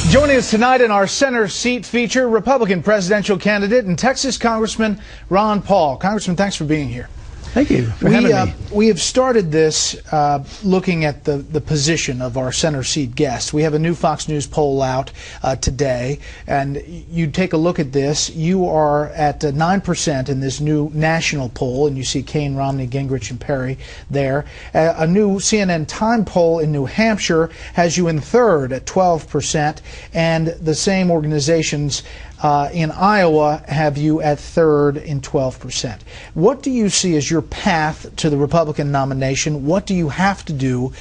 Joining us tonight in our center seat feature, Republican presidential candidate and Texas Congressman Ron Paul. Congressman, thanks for being here. Thank you for having me. We have started this looking at the position of our center seat guest. We have a new Fox News poll out today, and you take a look at this. You are at 9% in this new national poll, and you see Cain, Romney, Gingrich, and Perry there. A new CNN Time poll in New Hampshire has you in third at 12%, and the same organizations in Iowa have you at third in 12%. What do you see as your path to the Republican nomination? What do you have to do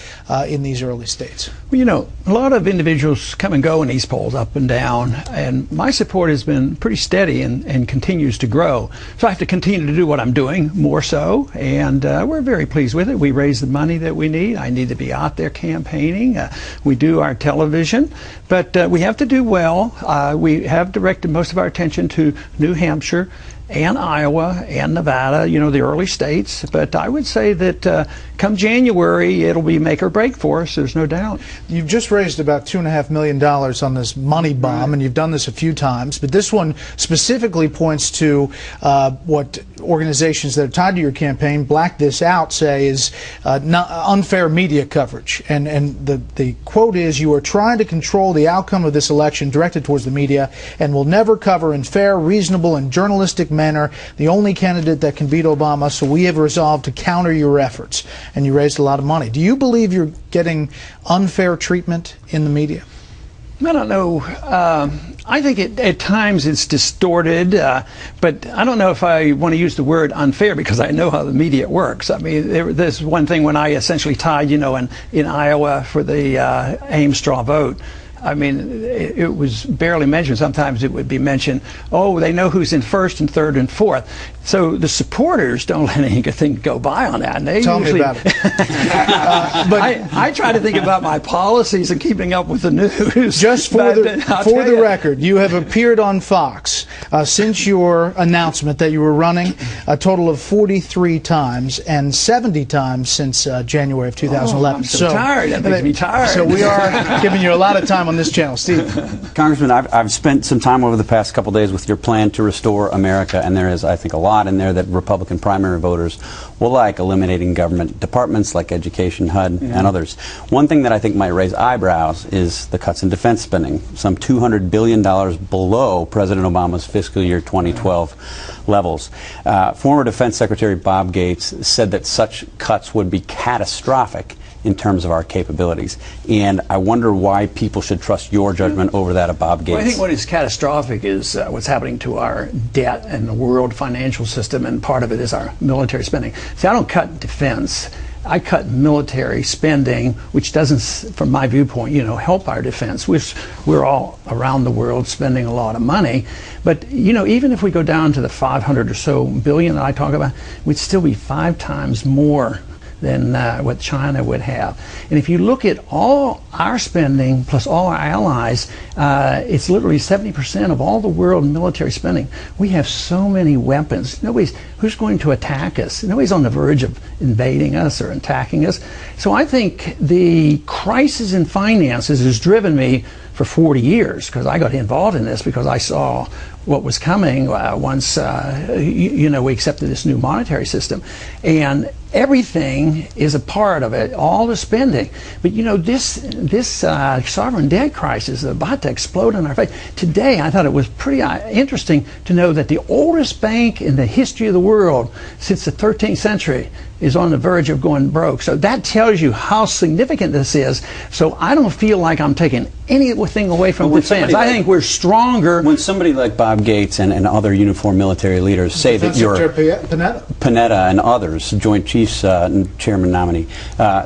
in these early states? Well, you know, a lot of individuals come and go in these polls, up and down, and my support has been pretty steady and continues to grow. So I have to continue to do what I'm doing, more so, and we're very pleased with it. We raise the money that we need. I need to be out there campaigning. We do our television, but we have to do well. We have directed most of our attention to New Hampshire and Iowa and Nevada, you know, the early states. But I would say that come January, it'll be make or break for us, there's no doubt. You've just raised about $2.5 million on this money bomb, and you've done this a few times, but this one specifically points to what organizations that are tied to your campaign, Black This Out, say is unfair media coverage. And the quote is, "You are trying to control the outcome of this election directed towards the media and will never cover in fair, reasonable, and journalistic manner the only candidate that can beat Obama, so we have resolved to counter your efforts." And you raised a lot of money. Do you believe you're getting unfair treatment in the media? I don't know. I think at times it's distorted, but I don't know if I want to use the word unfair because I know how the media works. I mean, there's one thing when I essentially tied, you know, in Iowa for the Ames straw vote. I mean, it was barely mentioned. Sometimes it would be mentioned, oh, they know who's in first and third and fourth. So the supporters don't let anything go by on that. And they Tell usually, me about it. But I try to think about my policies and keeping up with the news. Just for the record, you have appeared on Fox since your announcement that you were running a total of 43 times and 70 times since January of 2011. I'm so tired. That makes me tired. So we are giving you a lot of time on this channel. Steve. Congressman, I've spent some time over the past couple days with your plan to restore America, and there is, I think, a lot in there that Republican primary voters will like, eliminating government departments like education, HUD, and others. One thing that I think might raise eyebrows is the cuts in defense spending, some $200 billion below President Obama's fiscal year 2012 levels. Former Defense Secretary Bob Gates said that such cuts would be catastrophic in terms of our capabilities. And I wonder why people should trust your judgment over that of Bob Gates. Well, I think what is catastrophic is what's happening to our debt and the world financial system, and part of it is our military spending. See, I don't cut defense. I cut military spending, which doesn't, from my viewpoint, you know, help our defense. We're all around the world spending a lot of money. But, you know, even if we go down to the 500 or so billion that I talk about, we'd still be 5 times more than what China would have. And if you look at all our spending plus all our allies, it's literally 70% of all the world military spending. We have so many weapons. Who's going to attack us? Nobody's on the verge of invading us or attacking us. So I think the crisis in finances has driven me for 40 years, because I got involved in this because I saw what was coming once you know, we accepted this new monetary system, and everything is a part of it, all the spending. But you know, this sovereign debt crisis is about to explode in our face. Today, I thought it was pretty interesting to know that the oldest bank in the history of the world since the 13th century is on the verge of going broke. So that tells you how significant this is. So I don't feel like I'm taking anything away from defense. I think we're stronger. When somebody like Bob Gates and other uniformed military leaders say that you're Panetta and others, Joint Chiefs Chairman nominee,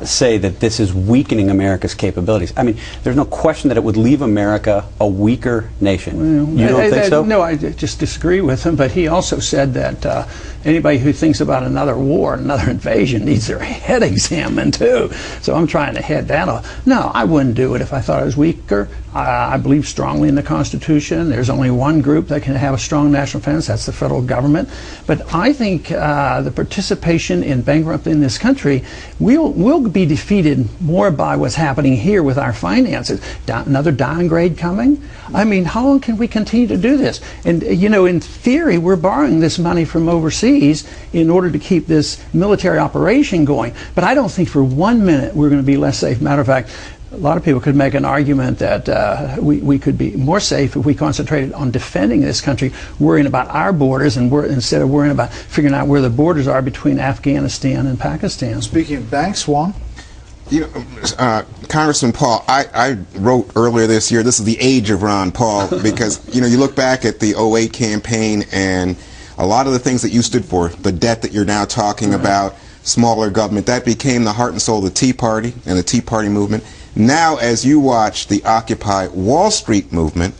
say that this is weakening America's capabilities. I mean, there's no question that it would leave America a weaker nation. You don't think so? No, I just disagree with him. But he also said that anybody who thinks about another war, another invasion, needs their head examined too. So I'm trying to head that off. No, I wouldn't do it if I thought I was weaker. I believe strongly in the Constitution. There's only one group that can have a strong national defense. That's the federal government. But I think the participation in bankrupting this country will be defeated more by what's happening here with our finances. Another downgrade coming? I mean, how long can we continue to do this? And, you know, in theory, we're borrowing this money from overseas in order to keep this military operation going. But I don't think for 1 minute we're going to be less safe. Matter of fact, a lot of people could make an argument that we could be more safe if we concentrated on defending this country, worrying about our borders, and instead of worrying about figuring out where the borders are between Afghanistan and Pakistan. Speaking of banks, Juan? You know, Congressman Paul, I wrote earlier this year, this is the age of Ron Paul, because, you know, you look back at the '08 campaign and a lot of the things that you stood for, the debt that you're now talking about, smaller government, that became the heart and soul of the Tea Party and the Tea Party movement. Now, as you watch the Occupy Wall Street movement,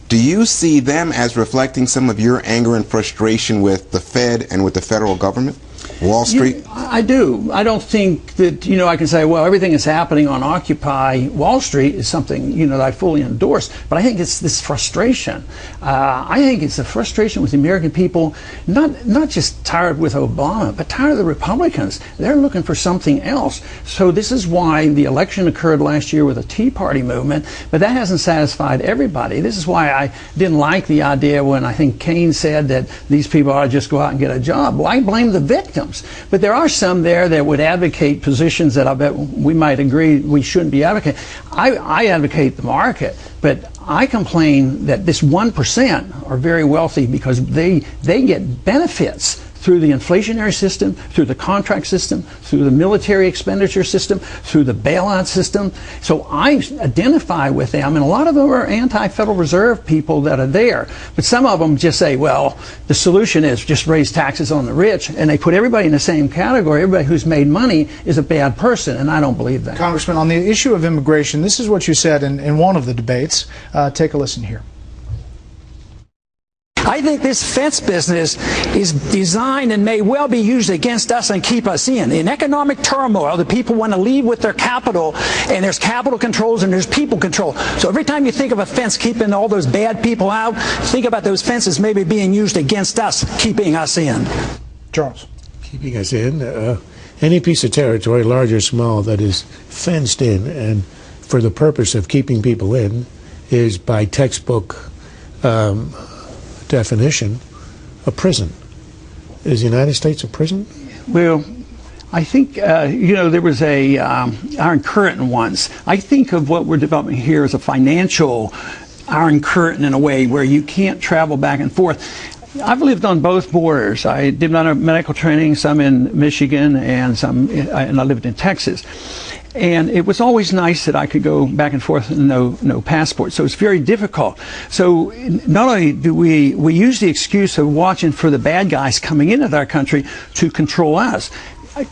do you see them as reflecting some of your anger and frustration with the Fed and with the federal government? Wall Street? Yeah, I do. I don't think that, you know, I can say, well, everything that's happening on Occupy Wall Street is something, you know, that I fully endorse. But I think it's this frustration. I think it's the frustration with the American people, not just tired with Obama, but tired of the Republicans. They're looking for something else. So this is why the election occurred last year with the Tea Party movement, but that hasn't satisfied everybody. This is why I didn't like the idea when I think Cain said that these people ought to just go out and get a job. Well, I blame the victims. But there are some there that would advocate positions that I bet we might agree we shouldn't be advocating. I advocate the market, but I complain that this 1% are very wealthy because they get benefits through the inflationary system, through the contract system, through the military expenditure system, through the bailout system. So I identify with them, and a lot of them are anti-Federal Reserve people that are there. But some of them just say, well, the solution is just raise taxes on the rich, and they put everybody in the same category. Everybody who's made money is a bad person, and I don't believe that. Congressman, on the issue of immigration, this is what you said in one of the debates. Take a listen here. I think this fence business is designed and may well be used against us and keep us in. In economic turmoil, the people want to leave with their capital, and there's capital controls and there's people control. So every time you think of a fence keeping all those bad people out, think about those fences maybe being used against us, keeping us in. Charles. Keeping us in. Any piece of territory, large or small, that is fenced in and for the purpose of keeping people in is by textbook definition a prison. Is the United States a prison? Well, I think, you know, there was a Iron Curtain once. I think of what we're developing here as a financial Iron Curtain in a way where you can't travel back and forth. I've lived on both borders. I did my medical training, some in Michigan and I lived in Texas. And it was always nice that I could go back and forth and no passport. So it's very difficult. So not only do we use the excuse of watching for the bad guys coming into our country to control us.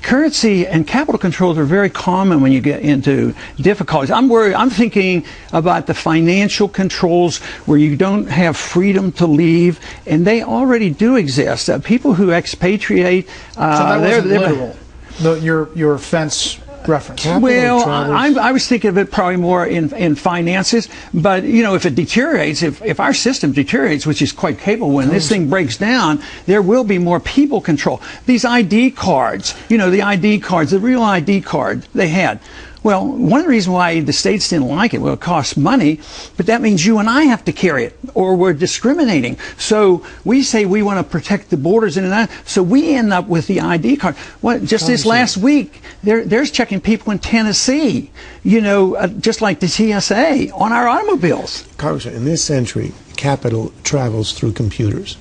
Currency and capital controls are very common when you get into difficulties. I'm worried. I'm thinking about the financial controls where you don't have freedom to leave, and they already do exist. People who expatriate. So that wasn't literal. Your fence reference. Well, I was thinking of it probably more in finances, but you know, if it deteriorates, if our system deteriorates, which is quite capable, when this thing breaks down, there will be more people control. These ID cards, you know, the ID cards, the real ID card they had. Well, one of the reasons why the states didn't like it, well, it costs money, but that means you and I have to carry it, or we're discriminating. So we say we want to protect the borders and that, so we end up with the ID card. What, just this last week, there's checking people in Tennessee, you know, just like the TSA, on our automobiles. Congressman, in this century, capital travels through computers,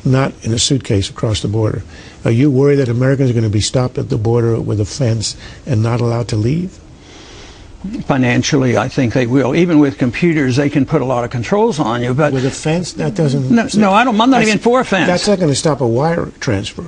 not in a suitcase across the border. Are you worried that Americans are going to be stopped at the border with a fence and not allowed to leave? Financially, I think they will. Even with computers, they can put a lot of controls on you. But with a fence, that doesn't. No, I'm not even for a fence. That's not going to stop a wire transfer.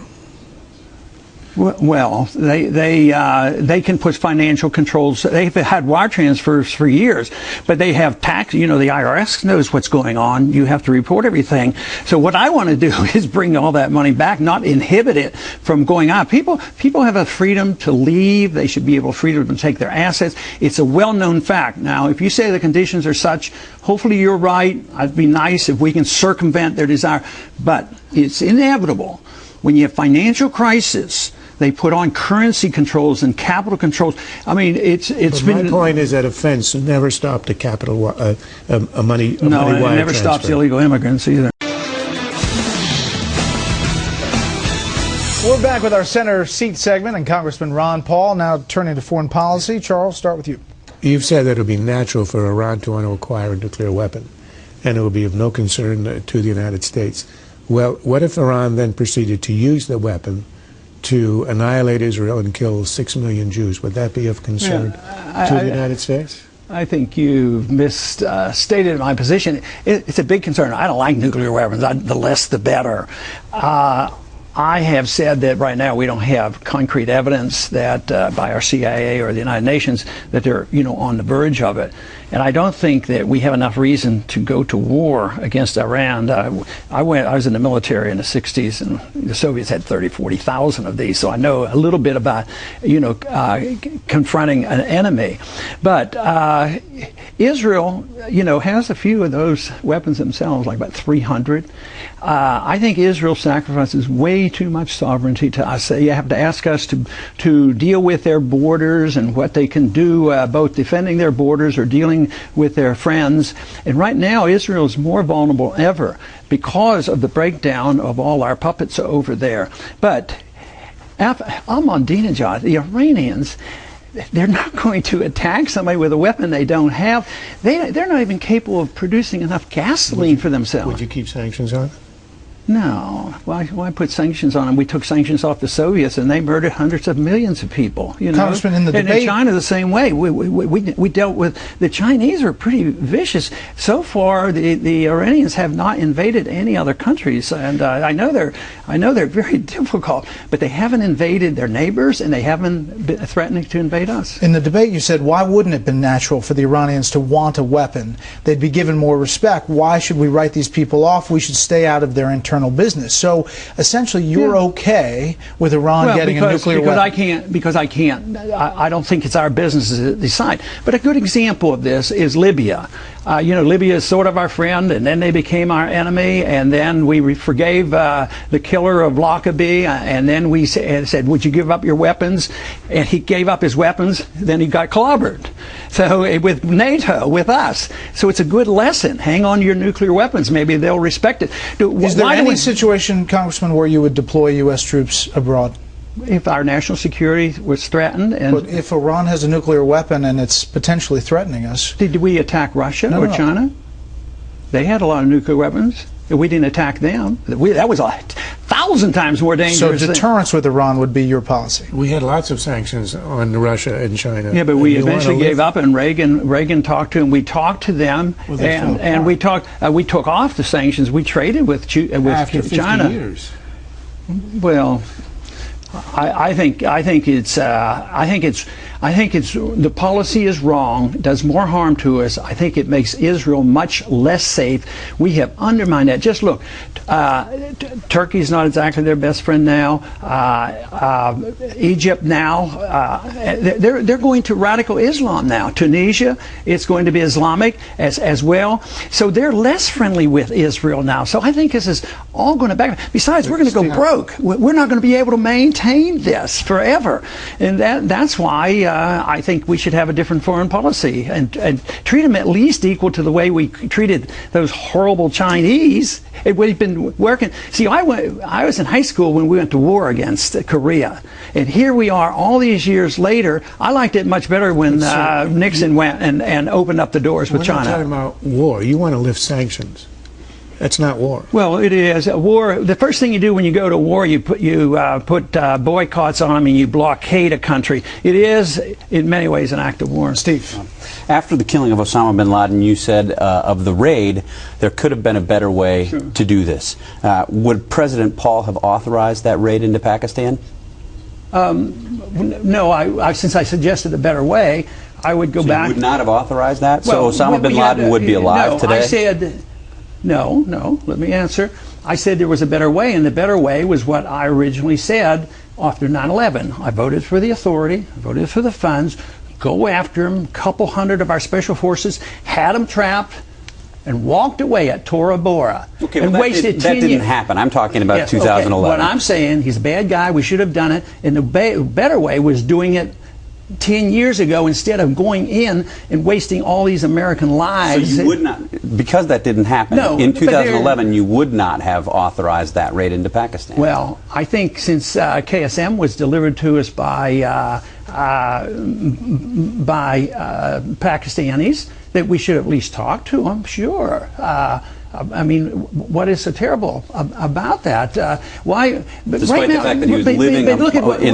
Well, they can put financial controls. They've had wire transfers for years, but they have tax. You know, the IRS knows what's going on. You have to report everything. So what I want to do is bring all that money back, not inhibit it from going on. People have a freedom to leave. They should be able freedom to take their assets. It's a well-known fact. Now, if you say the conditions are such, hopefully you're right. It'd be nice if we can circumvent their desire, but it's inevitable. When you have financial crisis, they put on currency controls and capital controls. I mean, it's been. My point is that a fence never stopped a capital a money No, money it wire never transfer. stops illegal immigrants either. We're back with our center seat segment and Congressman Ron Paul. Now turning to foreign policy. Charles, start with you. You've said that it would be natural for Iran to want to acquire a nuclear weapon, and it would be of no concern to the United States. Well, what if Iran then proceeded to use the weapon to annihilate Israel and kill 6 million Jews? Would that be of concern to the United States? I think you've misstated my position. It's a big concern. I don't like nuclear weapons. The less, the better. I have said that right now we don't have concrete evidence that by our CIA or the United Nations that they're on the verge of it. And I don't think that we have enough reason to go to war against Iran. I was in the military in the 60s, and the Soviets had 40,000 of these, so I know a little bit about, confronting an enemy. But Israel, has a few of those weapons themselves, like about 300. I think Israel sacrifices way too much sovereignty to us. You have to ask us to deal with their borders and what they can do, both defending their borders or dealing with their friends. And right now, Israel is more vulnerable than ever because of the breakdown of all our puppets over there. But Ahmadinejad, the Iranians, they're not going to attack somebody with a weapon they don't have. They're not even capable of producing enough gasoline for themselves. Would you keep sanctions on? No. Why put sanctions on them? We took sanctions off the Soviets, and they murdered hundreds of millions of people. Congressman, in the debate, and in China the same way. We dealt with the Chinese are pretty vicious. So far, the Iranians have not invaded any other countries, and I know they're very difficult, but they haven't invaded their neighbors, and they haven't been threatening to invade us. In the debate, you said, why wouldn't it have been natural for the Iranians to want a weapon? They'd be given more respect. Why should we write these people off? We should stay out of their internal business. So essentially, you're okay with Iran getting a nuclear weapon. I don't think it's our business to decide. But a good example of this is Libya. Libya is sort of our friend, and then they became our enemy, and then we forgave the killer of Lockerbie, and then we said, would you give up your weapons? And he gave up his weapons, then he got clobbered. So with NATO, with us. So it's a good lesson. Hang on to your nuclear weapons. Maybe they'll respect it. Is there any situation, Congressman, where you would deploy U.S. troops abroad? If our national security was threatened, and but if Iran has a nuclear weapon and it's potentially threatening us, did we attack Russia or China? They had a lot of nuclear weapons. We didn't attack them. That was 1,000 times more dangerous. So deterrence with Iran would be your policy. We had lots of sanctions on Russia and China. Yeah, but we eventually gave up, and Reagan talked to them. We talked to them, and we took off the sanctions. We traded with after 50 China. years. Well, I think it's the policy is wrong. It does more harm to us. I think it makes Israel much less safe. We have undermined that. Just look, Turkey's not exactly their best friend now. Egypt now, they're going to radical Islam now. Tunisia, it's going to be Islamic as well. So they're less friendly with Israel now. So I think this is all going to back. Besides, we're going to go broke. We're not going to be able to maintain this forever, and that's why I think we should have a different foreign policy and treat them at least equal to the way we treated those horrible Chinese. We've been working. See, I was in high school when we went to war against Korea, and here we are all these years later. I liked it much better when Nixon went and opened up the doors with China. We're not talking about war. You want to lift sanctions. That's not war. Well, it is a war. The first thing you do when you go to war, you put boycotts on them and you blockade a country. It is, in many ways, an act of war. Steve. After the killing of Osama bin Laden, you said of the raid, there could have been a better way to do this. Would President Paul have authorized that raid into Pakistan? No, since I suggested a better way, I would go back. You would not have authorized that? Well, so Osama bin Laden would be alive today? I said, no, let me answer. I said there was a better way, and the better way was what I originally said after 9/11. I voted for the authority, I voted for the funds, go after them. A couple hundred of our special forces had them trapped and walked away at Tora Bora. Okay, and well, wasted that 10 didn't years. happen. I'm talking about Yes, 2011. Okay. What I'm saying, he's a bad guy, we should have done it, and the better way was doing it 10 years ago instead of going in and wasting all these American lives. So you would not, because that didn't happen, in 2011 you would not have authorized that raid into Pakistan. Well, I think since KSM was delivered to us by Pakistanis, that we should at least talk to them, sure. I mean, what is so terrible about that? Why? But despite right the now, fact that he was living in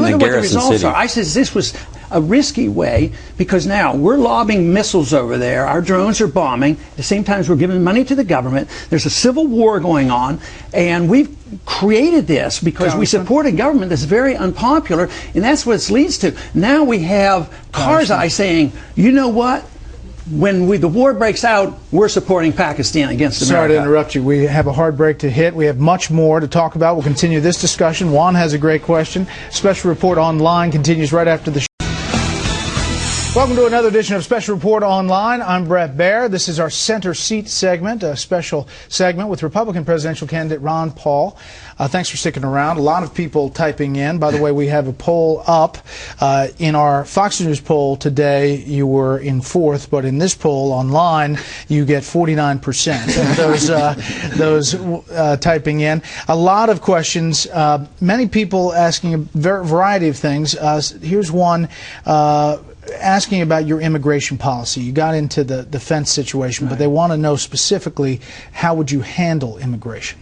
the garrison city. I says this was a risky way because now we're lobbing missiles over there. Our drones are bombing. At the same time, we're giving money to the government. There's a civil war going on, and we've created this because we support a government that's very unpopular, and that's what it leads to. Now we have Karzai saying, you know what? When the war breaks out, we're supporting Pakistan against America. Sorry to interrupt you. We have a hard break to hit. We have much more to talk about. We'll continue this discussion. Juan has a great question. Special Report Online continues right after the show. Welcome to another edition of Special Report Online. I'm Bret Baier. This is our Center Seat segment, a special segment with Republican presidential candidate Ron Paul. Thanks for sticking around. A lot of people typing in. By the way, we have a poll up. In our Fox News poll today, you were in fourth, but in this poll online, you get 49% of those typing in. A lot of questions. Many people asking a variety of things. Here's one. Asking about your immigration policy. You got into the fence situation, but they want to know specifically how would you handle immigration?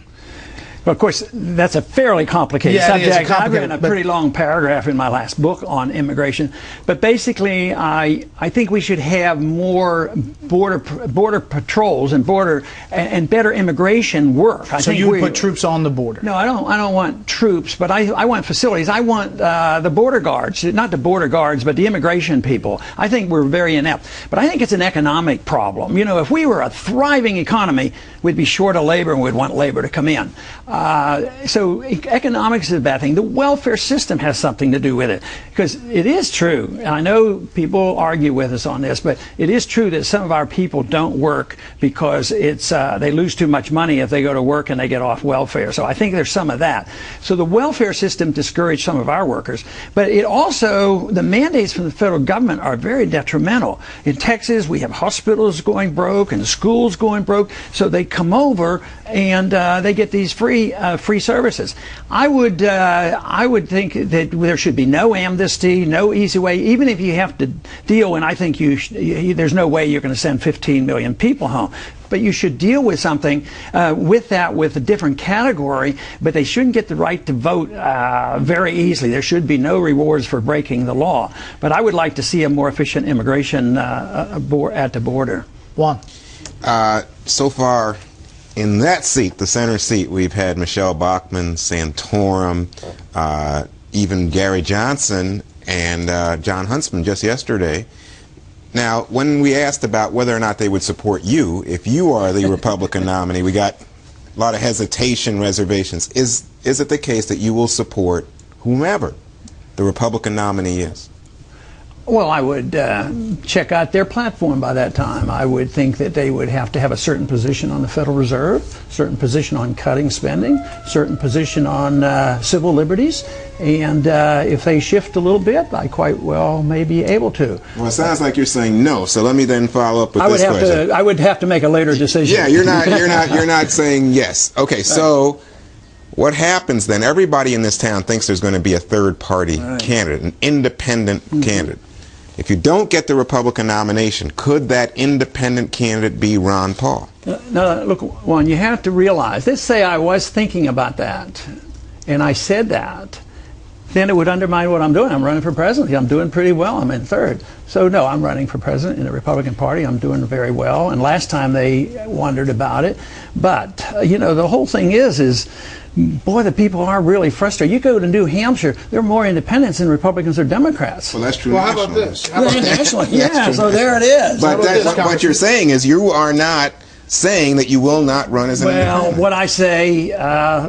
Well, of course, that's a fairly complicated subject. I've written a pretty long paragraph in my last book on immigration. But basically, I think we should have more border patrols and better immigration work. So you would put troops on the border? No, I don't want troops, but I want facilities. I want the border guards, not the border guards, but the immigration people. I think we're very inept. But I think it's an economic problem. You know, if we were a thriving economy, we'd be short of labor and we'd want labor to come in. So economics is a bad thing. The welfare system has something to do with it. Because it is true, and I know people argue with us on this, but it is true that some of our people don't work because they lose too much money if they go to work and they get off welfare. So I think there's some of that. So the welfare system discouraged some of our workers. But it also, the mandates from the federal government are very detrimental. In Texas, we have hospitals going broke and schools going broke. So they come over and they get these free services. I would think that there should be no amnesty, no easy way, even if you have to deal. And I think there's no way you're going to send 15 million people home. But you should deal with something with a different category, but they shouldn't get the right to vote very easily. There should be no rewards for breaking the law. But I would like to see a more efficient immigration at the border. Juan. So far, in that seat, the center seat, we've had Michelle Bachmann, Santorum, even Gary Johnson and John Huntsman just yesterday. Now, when we asked about whether or not they would support you, if you are the Republican nominee, we got a lot of hesitation, reservations. Is it the case that you will support whomever the Republican nominee is? Well, I would check out their platform by that time. I would think that they would have to have a certain position on the Federal Reserve, certain position on cutting spending, certain position on civil liberties, and if they shift a little bit, I quite well may be able to. Well, it sounds like you're saying no. So let me then follow up with this question. I would have to make a later decision. Yeah, you're not saying yes. Okay, so what happens then? Everybody in this town thinks there's going to be a third-party candidate, an independent candidate. If you don't get the Republican nomination, could that independent candidate be Ron Paul? No, look, Juan, you have to realize, let's say I was thinking about that, and I said that, then it would undermine what I'm doing. I'm running for president. I'm doing pretty well. I'm in third. So no, I'm running for president in the Republican Party. I'm doing very well. And last time they wondered about it. But, you know, the whole thing is, boy, the people are really frustrated. You go to New Hampshire, there are more independents than Republicans or Democrats. Well, that's true. Well, how about this? How about nationally? Yeah, so there it is. But what you're saying is you are not saying that you will not run as an independent. Well, what I say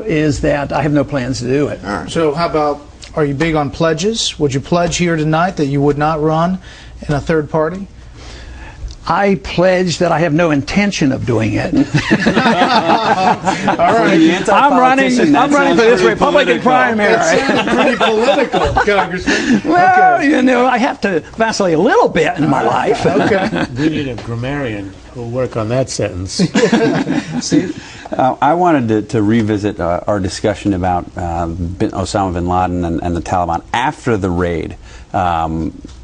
is that I have no plans to do it. All right. So how about, are you big on pledges? Would you pledge here tonight that you would not run in a third party? I pledge that I have no intention of doing it. All right. I'm running for this Republican primary. That sounds pretty political, Congressman. Well, Okay. you know, I have to vacillate a little bit in my life. Okay. We need a grammarian who'll work on that sentence. Steve? I wanted to revisit our discussion about Osama bin Laden and the Taliban. After the raid,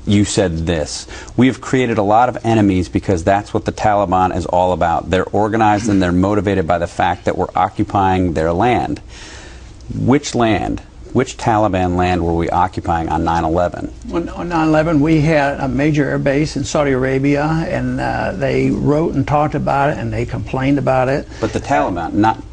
you said this: we have created a lot of enemies because that's what the Taliban is all about. They're organized and they're motivated by the fact that we're occupying their land. Which land? Which Taliban land were we occupying on 9/11? On 9/11, we had a major air base in Saudi Arabia, and they wrote and talked about it, and they complained about it. But the Taliban, not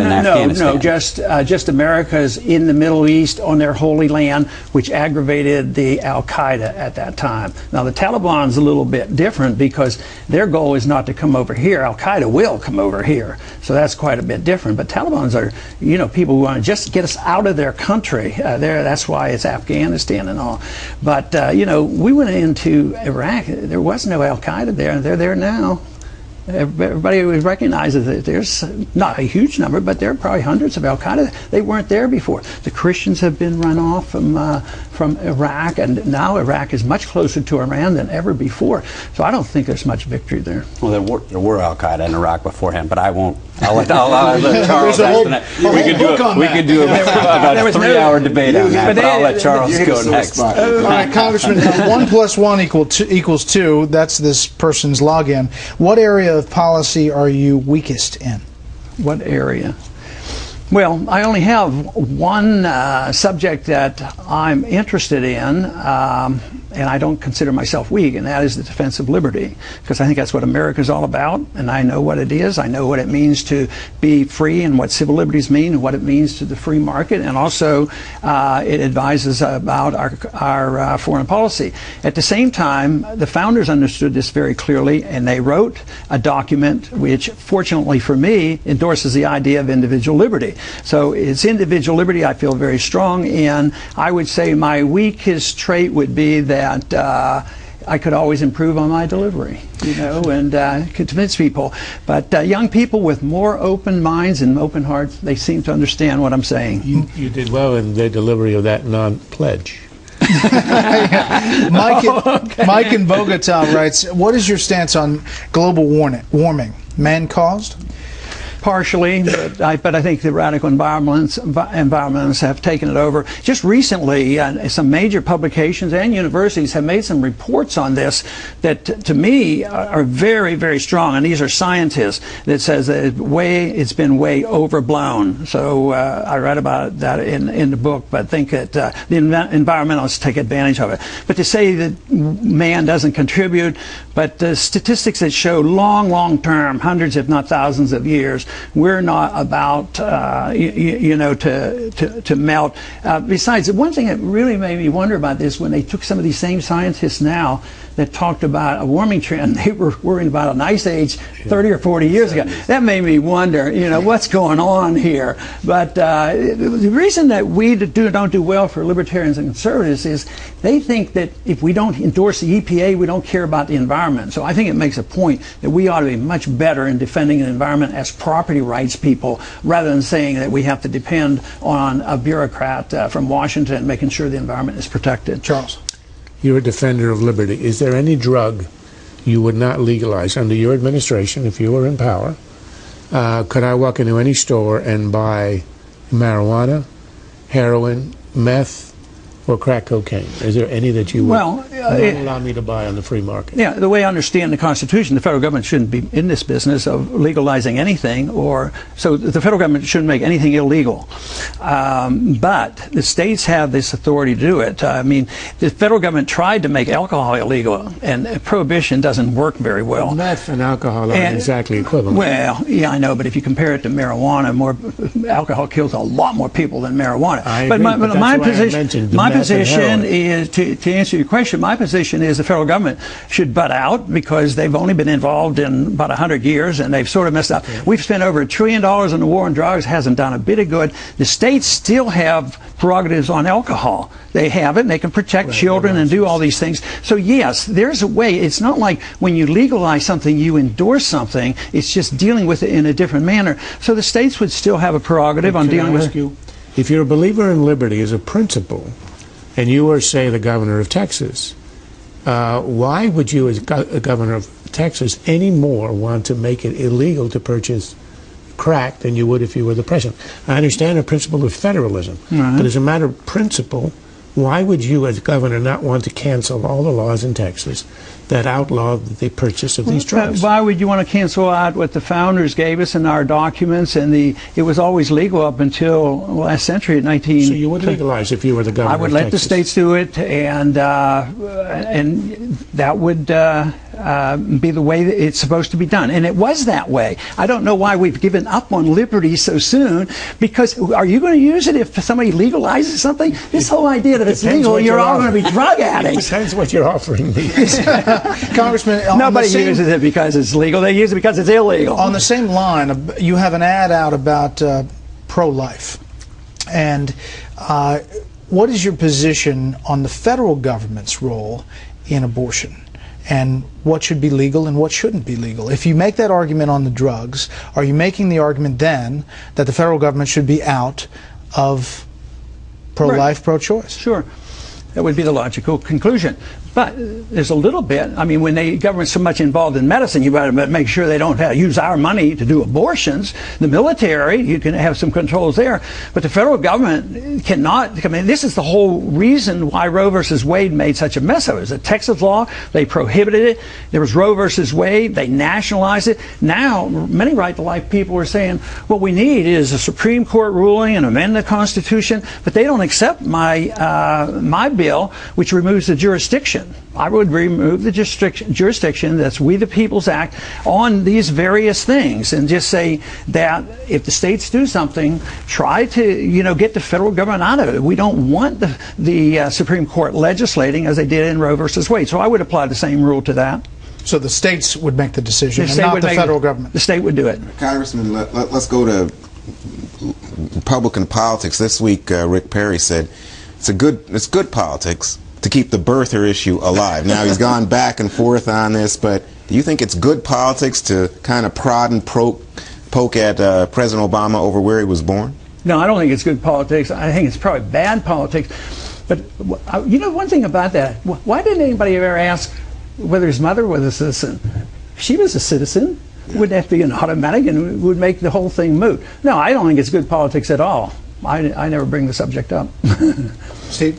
in Afghanistan. No, just America's in the Middle East on their holy land, which aggravated the Al-Qaeda at that time. Now, the Taliban's a little bit different because their goal is not to come over here. Al-Qaeda will come over here. So that's quite a bit different. But Talibans are, you know, people who want to just get us out of their country. That's why it's Afghanistan and all. But, you know, we went into Iraq. There was no Al-Qaeda there, and they're there now. Everybody recognizes that there's not a huge number, but there are probably hundreds of Al-Qaeda. They weren't there before. The Christians have been run off from Iraq, and now Iraq is much closer to Iran than ever before. So I don't think there's much victory there. Well, there were Al-Qaeda in Iraq beforehand, but I won't. I'll let Charles answer that. We could do about a 3-hour debate on that, but I'll let Charles go next. All right, Congressman, 1 + 1 equals 2. That's this person's login. What area of policy are you weakest in? What area? Well, I only have one subject that I'm interested in, and I don't consider myself weak, and that is the defense of liberty, because I think that's what America's all about, and I know what it is. I know what it means to be free and what civil liberties mean and what it means to the free market, and also it advises about our foreign policy. At the same time, the founders understood this very clearly, and they wrote a document which, fortunately for me, endorses the idea of individual liberty. So it's individual liberty I feel very strong in. I would say my weakest trait would be that I could always improve on my delivery, you know, and convince people. But young people with more open minds and open hearts, they seem to understand what I'm saying. You did well in the delivery of that non-pledge. Mike in Bogota writes, what is your stance on global warming? Man-caused? Partially, but I think the radical environmentalists have taken it over. Just recently, some major publications and universities have made some reports on this that, to me, are very, very strong. And these are scientists that says that it's been way overblown. So I read about that in the book, but think that the environmentalists take advantage of it. But to say that man doesn't contribute, but the statistics that show long term, hundreds if not thousands of years, we're not about, you know, to melt. Besides, the one thing that really made me wonder about this, when they took some of these same scientists now that talked about a warming trend, they were worrying about an ice age 30 or 40 years ago. That made me wonder, you know, what's going on here. But the reason that we don't do well for libertarians and conservatives is they think that if we don't endorse the EPA, we don't care about the environment. So I think it makes a point that we ought to be much better in defending the environment as property rights people, rather than saying that we have to depend on a bureaucrat from Washington making sure the environment is protected. Charles. You're a defender of liberty. Is there any drug you would not legalize under your administration if you were in power? Could I walk into any store and buy marijuana, heroin, meth, or crack cocaine? Is there any that you would Well, not allow me to buy on the free market? Yeah, the way I understand the Constitution, the federal government shouldn't be in this business of legalizing anything, so the federal government shouldn't make anything illegal. But the states have this authority to do it. I mean, the federal government tried to make alcohol illegal, and prohibition doesn't work very well. Meth and alcohol aren't exactly equivalent. Well, yeah, I know, but if you compare it to marijuana, alcohol kills a lot more people than marijuana. I agree, but my position is, to answer your question, my position is the federal government should butt out because they've only been involved in about 100 years and they've sort of messed up. Yeah. We've spent over $1 trillion on the war on drugs, hasn't done a bit of good. The states still have prerogatives on alcohol. They have it, and they can protect children and do all these things. So yes, there's a way. It's not like when you legalize something, you endorse something. It's just dealing with it in a different manner. So the states would still have a prerogative on dealing with it. If you're a believer in liberty as a principle, and you are, say, the governor of Texas, why would you, as governor of Texas, any more want to make it illegal to purchase crack than you would if you were the president? I understand the principle of federalism, but as a matter of principle, why would you, as governor, not want to cancel all the laws in Texas that outlaw the purchase of these drugs? Why would you want to cancel out what the founders gave us in our documents? And it was always legal up until last century at 19. So you would legalize if you were the governor? I would let the states do it, and that would be the way that it's supposed to be done. And it was that way. I don't know why we've given up on liberty so soon, because are you going to use it if somebody legalizes something? This whole idea that it's legal, you're all going to be drug addicts. It depends what you're offering me. Congressman, nobody uses it because it's legal. They use it because it's illegal. On the same line, you have an ad out about pro-life. And what is your position on the federal government's role in abortion? And what should be legal and what shouldn't be legal? If you make that argument on the drugs, are you making the argument then that the federal government should be out of pro-life, right, pro-choice? Sure. That would be the logical conclusion. But there's a little bit, I mean, when the government's so much involved in medicine, you better make sure they don't use our money to do abortions. The military, you can have some controls there. But the federal government cannot, I mean, this is the whole reason why Roe versus Wade made such a mess of it. It was a Texas law, they prohibited it. There was Roe versus Wade, they nationalized it. Now, many right-to-life people are saying, what we need is a Supreme Court ruling and amend the Constitution, but they don't accept my bill, which removes the jurisdiction. I would remove the jurisdiction, that's We the People's Act, on these various things, and just say that if the states do something, try to get the federal government out of it. We don't want the Supreme Court legislating as they did in Roe versus Wade. So I would apply the same rule to that. So the states would make the decision, and not the federal government. The state would do it. Congressman, let's go to Republican politics. This week, Rick Perry said it's good politics to keep the birther issue alive. Now, he's gone back and forth on this, but do you think it's good politics to kind of prod and poke at President Obama over where he was born? No, I don't think it's good politics. I think it's probably bad politics. But one thing about that, why didn't anybody ever ask whether his mother was a citizen? If she was a citizen, wouldn't have to be an automatic and would make the whole thing moot. No, I don't think it's good politics at all. I never bring the subject up. Steve?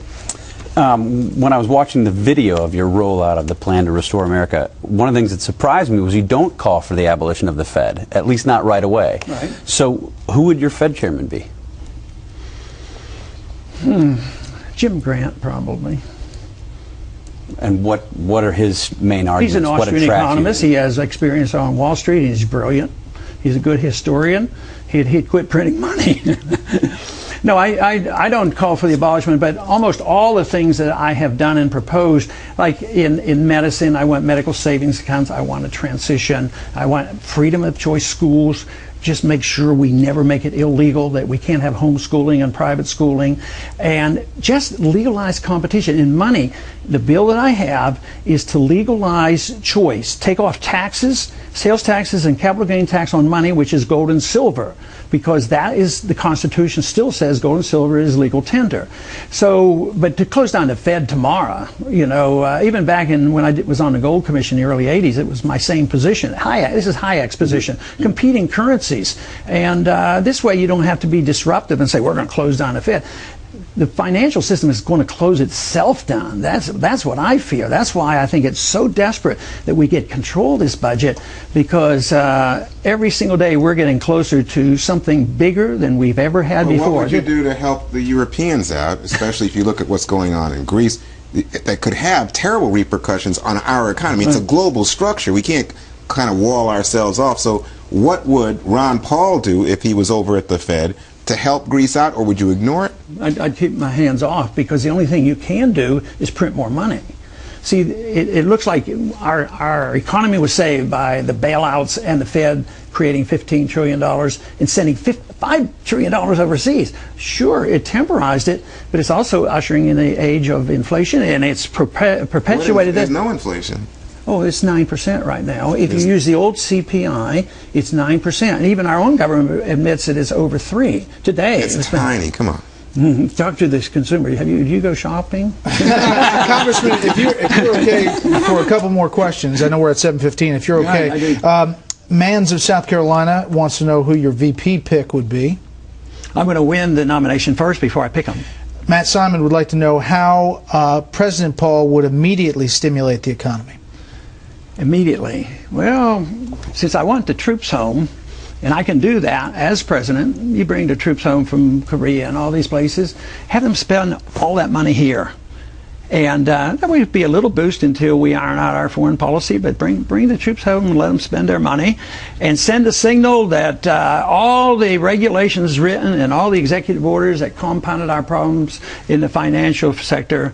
When I was watching the video of your rollout of the plan to restore America, one of the things that surprised me was you don't call for the abolition of the Fed, at least not right away. Right. So who would your Fed chairman be? Jim Grant, probably. And what are his main arguments? He's an Austrian economist. He has experience on Wall Street. He's brilliant. He's a good historian. He'd quit printing money. No, I don't call for the abolishment, but almost all the things that I have done and proposed, like in medicine, I want medical savings accounts, I want a transition, I want freedom of choice schools, just make sure we never make it illegal, that we can't have homeschooling and private schooling, and just legalize competition. In money, the bill that I have is to legalize choice, take off taxes, sales taxes and capital gain tax on money, which is gold and silver, because that is, the Constitution still says gold and silver is legal tender. So, but to close down the Fed tomorrow, even back when I was on the Gold Commission in the early 80s, it was my same position. This is Hayek's position, competing currencies. And this way you don't have to be disruptive and say, we're going to close down the Fed. the financial system is going to close itself down. That's what I fear. That's why I think it's so desperate that we get control of this budget, because every single day we're getting closer to something bigger than we've ever had before. What would you do to help the Europeans out, especially if you look at what's going on in Greece, that could have terrible repercussions on our economy? It's a global structure. We can't kind of wall ourselves off. So what would Ron Paul do if he was over at the Fed to help Greece out, or would you ignore it? I'd keep my hands off, because the only thing you can do is print more money. See, it looks like our economy was saved by the bailouts and the Fed creating $15 trillion and sending $5 trillion overseas. Sure, it temporized it, but it's also ushering in the age of inflation, and it's perpetuated. There's no inflation. Oh, it's 9% right now. If you use the old CPI, it's 9%. And even our own government admits it is over 3 today. It's tiny. Come on. Talk to this consumer. Do you go shopping? Congressman, if you're okay for a couple more questions, I know we're at 7:15. If you're okay, Mans of South Carolina wants to know who your VP pick would be. I'm going to win the nomination first before I pick him. Matt Simon would like to know how President Paul would immediately stimulate the economy. Immediately. Well, since I want the troops home, and I can do that as president, you bring the troops home from Korea and all these places, have them spend all that money here. And that would be a little boost until we iron out our foreign policy, but bring the troops home and let them spend their money, and send a signal that all the regulations written and all the executive orders that compounded our problems in the financial sector,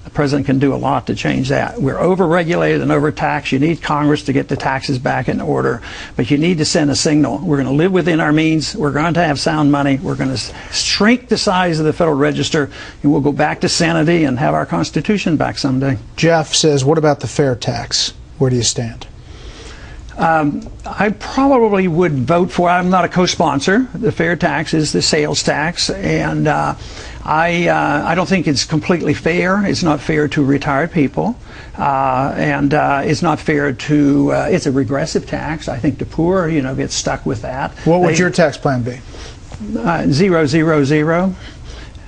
the president can do a lot to change that. We're over-regulated and over-taxed. You need Congress to get the taxes back in order, but you need to send a signal. We're going to live within our means. We're going to have sound money. We're going to shrink the size of the Federal Register, and we'll go back to sanity and have our Constitution back someday. Jeff says, what about the fair tax? Where do you stand? I probably would vote for, I'm not a co-sponsor. The fair tax is the sales tax, and I don't think it's completely fair. It's not fair to retired people, and it's not fair to, it's a regressive tax. I think the poor, get stuck with that. What would your tax plan be? 0, 0, 0.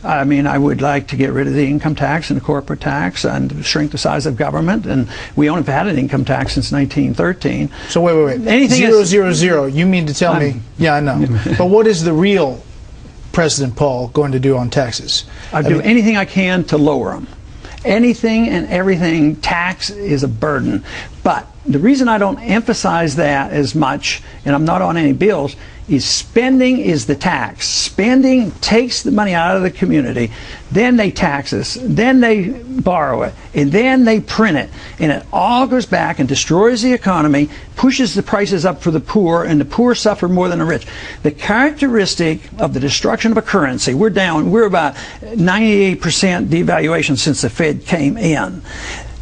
I mean, I would like to get rid of the income tax and the corporate tax and shrink the size of government. And we only have had an income tax since 1913. So wait. Anything 0, 0, 0. You mean to tell me? Yeah, I know. But what is the real President Paul going to do on taxes? I'd do anything I can to lower them. Anything and everything. Tax is a burden. But the reason I don't emphasize that as much, and I'm not on any bills, is spending is the tax. Spending takes the money out of the community, then they tax us, then they borrow it, and then they print it. And it all goes back and destroys the economy, pushes the prices up for the poor, and the poor suffer more than the rich. The characteristic of the destruction of a currency, we're about 98% devaluation since the Fed came in.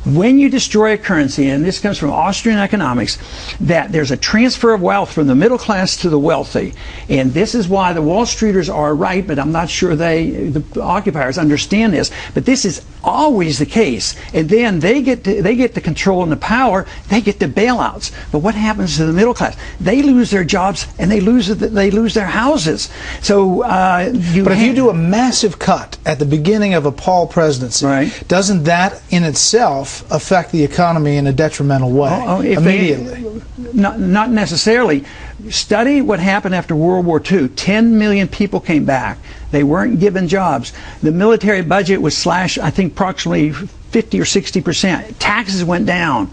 When you destroy a currency, and this comes from Austrian economics, that there's a transfer of wealth from the middle class to the wealthy. And this is why the Wall Streeters are right, but I'm not sure the occupiers understand this. But this is always the case. And then they get the control and the power, they get the bailouts. But what happens to the middle class? They lose their jobs and they lose their houses. So but if you do a massive cut at the beginning of a Paul presidency, right, doesn't that in itself affect the economy in a detrimental way immediately? Not necessarily. Study what happened after World War II. 10 million people came back. They weren't given jobs. The military budget was slashed, I think, approximately 50 or 60%. Taxes went down.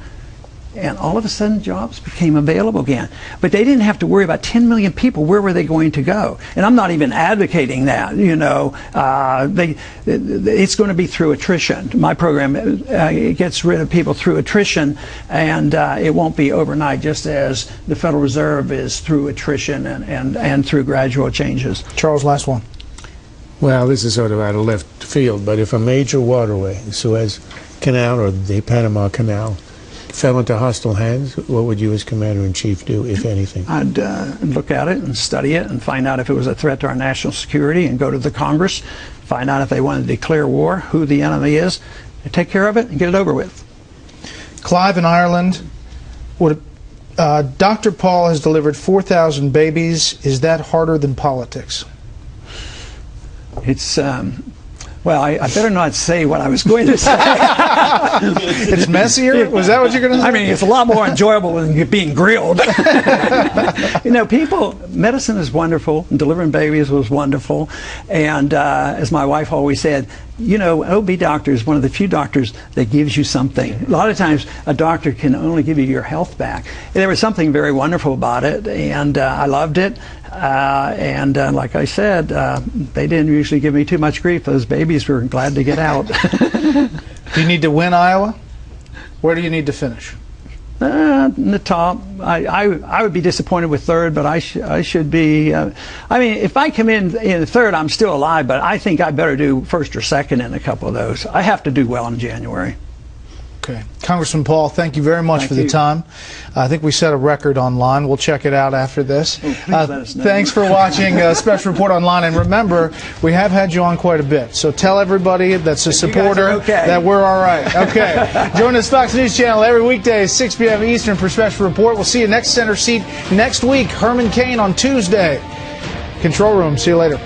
And all of a sudden, jobs became available again. But they didn't have to worry about 10 million people. Where were they going to go? And I'm not even advocating that. It's going to be through attrition. My program it gets rid of people through attrition, and it won't be overnight, just as the Federal Reserve is through attrition and through gradual changes. Charles, last one. Well, this is sort of out of left field, but if a major waterway, the Suez Canal or the Panama Canal, fell into hostile hands, what would you as Commander-in-Chief do, if anything? I'd look at it and study it and find out if it was a threat to our national security, and go to the Congress, find out if they want to declare war, who the enemy is, and take care of it and get it over with. Clive in Ireland, Dr. Paul has delivered 4,000 babies. Is that harder than politics? It's Well, I better not say what I was going to say. It's messier? Was that what you're going to say? I mean, it's a lot more enjoyable than being grilled. You know, medicine is wonderful, and delivering babies was wonderful. And as my wife always said, you know, an OB doctor is one of the few doctors that gives you something. A lot of times, a doctor can only give you your health back. There was something very wonderful about it, and I loved it. Like I said, they didn't usually give me too much grief. Those babies were glad to get out. Do you need to win Iowa? Where do you need to finish? In the top. I would be disappointed with third, but I should be. I mean, if I come in third, I'm still alive, but I think I better do first or second in a couple of those. I have to do well in January. Okay. Congressman Paul, thank you very much for the time. I think we set a record online. We'll check it out after this. Oh, please let us know. Thanks for watching Special Report Online. And remember, we have had you on quite a bit. So tell everybody that's a supporter that we're all right. Okay. Join us Fox News Channel every weekday at 6 p.m. Eastern for Special Report. We'll see you next center seat next week. Herman Cain on Tuesday. Control Room. See you later.